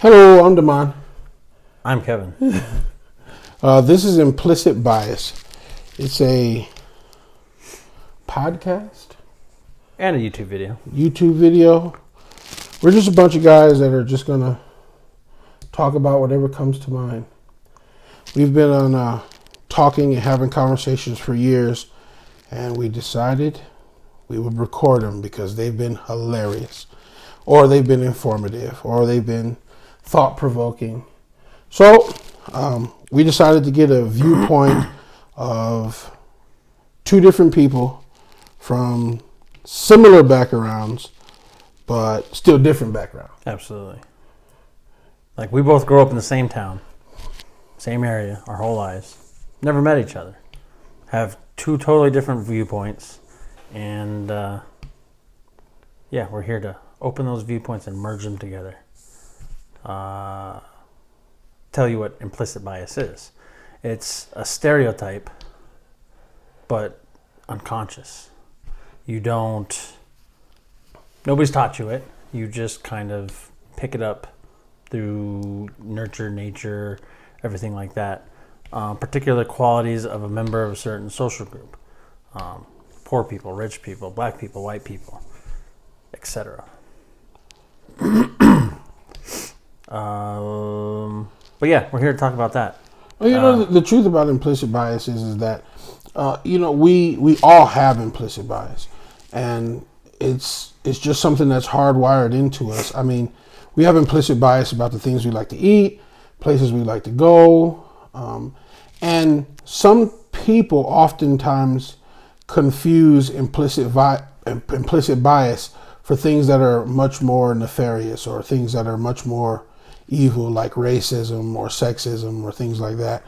Hello, I'm Damon. I'm Kevin. This is Implicit Biased. It's a podcast And a YouTube video. We're just a bunch of guys that are just going to talk about whatever comes to mind. We've been on talking and having conversations for years, and we decided we would record them because they've been hilarious, or they've been informative, or they've been thought-provoking. So we decided to get a viewpoint of two different people from similar backgrounds, but still different backgrounds. Absolutely. Like, we both grew up in the same town, same area, our whole lives. Never met each other. Have two totally different viewpoints. And, we're here to open those viewpoints and merge them together. Tell you what implicit bias is. It's a stereotype, but unconscious. Nobody's taught you it. You just kind of pick it up through nurture, nature, everything like that. Particular qualities of a member of a certain social group. Poor people, rich people, black people, white people, etc. But yeah, we're here to talk about that. Well, the truth about implicit bias is that, we all have implicit bias, and it's just something that's hardwired into us. I mean, we have implicit bias about the things we like to eat, places we like to go, and some people oftentimes confuse implicit bias for things that are much more nefarious or things that are much more evil, like racism or sexism or things like that.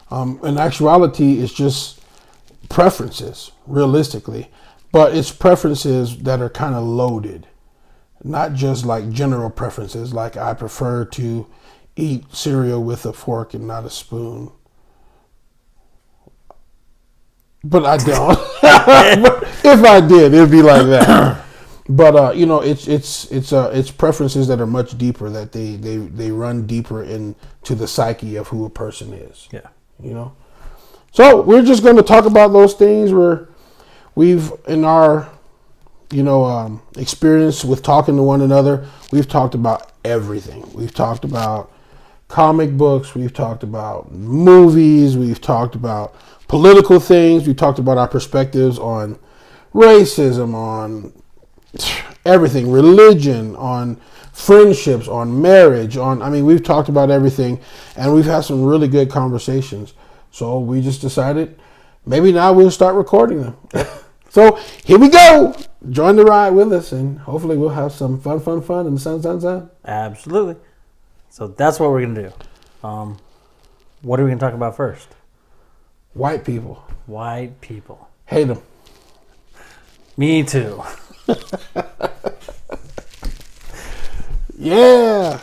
In actuality, it's just preferences, realistically. But it's preferences that are kind of loaded, not just like general preferences, like I prefer to eat cereal with a fork and not a spoon. But I don't. If I did, it'd be like that. But it's preferences that are much deeper, that they run deeper into the psyche of who a person is. Yeah. So we're just going to talk about those things we've in our experience with talking to one another. We've talked about everything. We've talked about comic books. We've talked about movies. We've talked about political things. We've talked about our perspectives on racism, on everything, religion, on friendships, on marriage, we've talked about everything, and we've had some really good conversations. So we just decided maybe now we'll start recording them. So here we go. Join the ride with us, and hopefully we'll have some fun and sun. Absolutely. So that's what we're going to do. What are we going to talk about first? White people. White people. Hate them. Me too. Yeah.